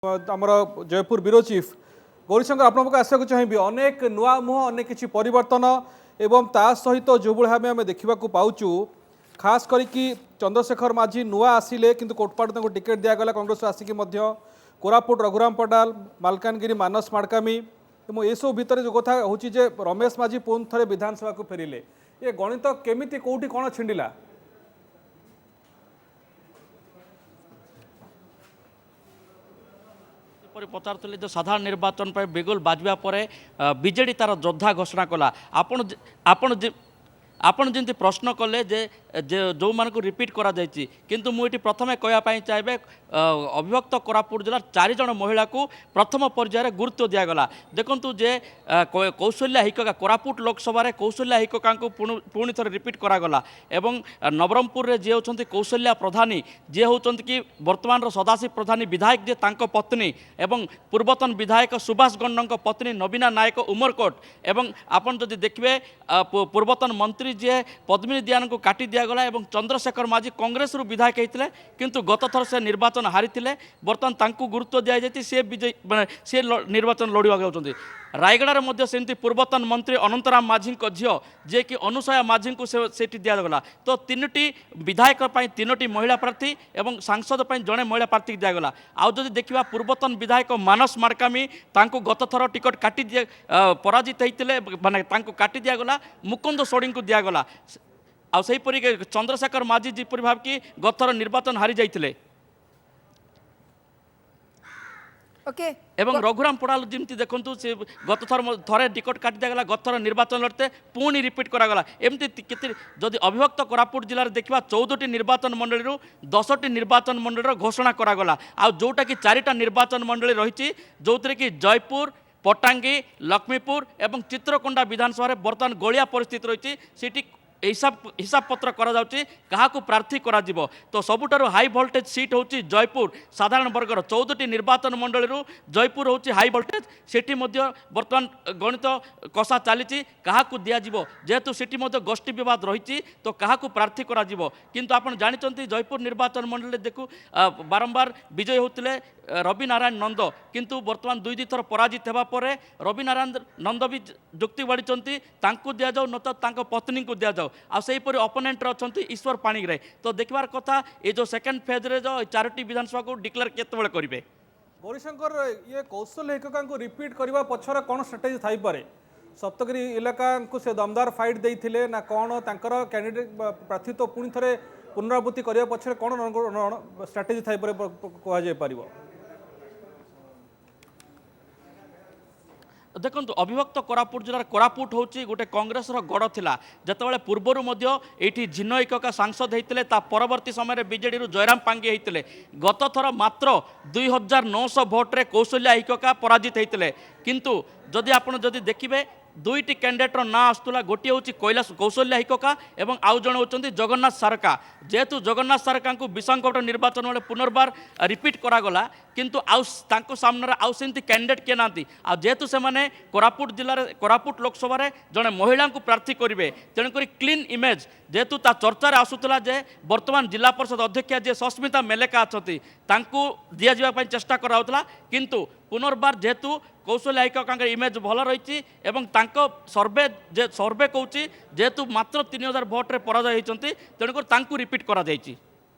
आमर Jaipur bureau chief Gaurishankar आपको आसवाक चाहिए अनेक नुआ मुह अनेक किसी परिवर्तन एवं ता सहित जो भाव आम देखा पाचु खास करके चंद्रशेखर माझी नुआ आसिले किंतु कोटपाड़ टिकेट दिगला कांग्रेस आसिक कोरापुट रघुराम पडाल मालकानगिरी मानस माड़कामी ये सब भितर जो कथा हूँ रमेश माझी पुणी थे विधानसभा को फेरिले ये गणित केमी कौटी कौन छिंडिला पचारे जो साधारण निर्वाचन पर बिगुल बाजवा पर बीजेडी तार योद्धा घोषणा कला आपण जमी प्रश्न कले जो मानक रिपीट करा जायछि किंतु मुझे प्रथमे कहवाई चाहिए अविभक्त कोरापुट जिलार 4 जन महिला को प्रथम पर्यायर गुरुत्व दिगला देखु जे कौशल्या हिक्का कोरापुट लोकसभा कौशल्या हिक्का को पुणी थे रिपीट करागला एवं नवरंगपुर जी होती कौशल्या प्रधानी जी होती कि वर्तमान सदाशिव प्रधानी विधायक जे तांको पत्नी एवं पूर्वतन विधायक सुभाष गंड पत्नी नवीना नायक उमरकोट एवं आपन जदि देखिए पूर्वतन मंत्री जी पद्मिनी दियान को काटी दिगला और चंद्रशेखर माझी कांग्रेस विधायक होते किंतु गत थर से निर्वाचन हारी बर्तमान तांको गुरुत्व दि जाए सी विजय सी निर्वाचन लड़वा जाऊँच रायगड़ा सेमती पूर्वतन मंत्री अनंतराम माझी झील जे कि अनुसया माझी को सेठी दिगला तो 3टी विधायक 3टी महिला प्रार्थी एवं सांसद जड़े महिला प्रार्थी दिगला आउ जदि देखा पूर्वतन विधायक मानस माड़कामी तांको गत थर टिकट काटी पराजित होते माने तांको काटी दिगला मुकुंद सोड़ी को दिगला आईपरी चंद्रशेखर माझी जीपरी भाव कि गत थर निर्वाचन हारी जाइए एवं रघुराम पड़ाल जमी देखु से गत थर थे टिकट काटी दिगला गत थर निर्वाचन लड़ते पुणी रिपीट करागला एमती जदि अविभक्त कोरापुट जिले में देखा 14टी निर्वाचन मंडली 10टी निर्वाचन मंडल घोषणा करागला आ जोटा कि 4टा निर्वाचन मंडली रही जो कि जयपुर पटांगी लक्ष्मीपुर एवं चित्रकोंडा विधानसभा बर्तमान गलिया परिस्थिति रही सीटी हिसाब पत्र करा क्या प्रार्थी करा तो सबुठार हाई वोल्टेज सीट हूँ जयपुर साधारण वर्गर 14टी निर्वाचन मंडल जयपुर हूँ हाई वोल्टेज सेठी बर्तमान गणित कषा चली क्या दिज्व जेहेतु सेठी गोष्ठी बद रही तो क्या प्रार्थी करा किंतु आप जानते जयपुर निर्वाचन मंडल देखू बारंबार विजय होते रवि नारायण नंद किंतु बर्तमान 2 थर पराजित होगापर रवि नारायण नंद भी जुक्ति बढ़ी दि जाऊ न तो पत्नी को दि जाऊ आईपरी अपोनेंट अच्छा ईश्वर पाणिग्राही तो देखबार कथा ये जो सेकेंड फेज रे जो 4टी विधानसभा को डिक्लेयर केतबेले करेंगे गौरीशंकर ये कौशल हिक्का को रिपीट करने पछर कौन स्ट्राटेजी थाई पारे सप्तगिरी इलाका को से दमदार फाइट देते ना कौन तांकर कैंडिडेट प्रार्थी तो पुणी थे पुनरावृत्ति करने पछर कौन स्ट्राटेजी थाई पारे कह देखो अविभक्त कोरापुट जिलार कोरापुट हूँ गोटे कांग्रेस गढ़ थिला जितेबाला पूर्वर ये झिन्न एकका सांसद होते परवर्ती समय बीजेडी जयराम पांगी होते गत थर मात्र 2900 भोट्रे कौशल्या हिक्का पराजित होते किंतु जदि आप देखिए 2टी कैंडिडेटर ना आसूला गोटे हूँ कैलाश कौशल्या हिक्का और आउ जन होती जगन्नाथ सारका जेहेतु जगन्नाथ सारका को विसंकट निर्वाचन बेले पुनर्बार रिपीट करागला किंतु आउ सामने आउ सेमती कैंडिडेट किए ना जेहेतु से कोरापुट जिले कोरापुट लोकसभा जड़े महिला को प्रार्थी करेंगे तेणुक क्लीन इमेज जेहेतु ता चर्चार आसूला जे वर्तमान जिला परिषद अध्यक्षा जे सस्मिता मेलेका अच्छा दि जावाई चेष्टा कराला किंतु पुनर्बार जेहेतु कौशल्या हिक्का इमेज भल रही सर्वे कहूँ जेहेतु मात्र 3000 भोट्रे पराजय होती तेणुक रिपीट करा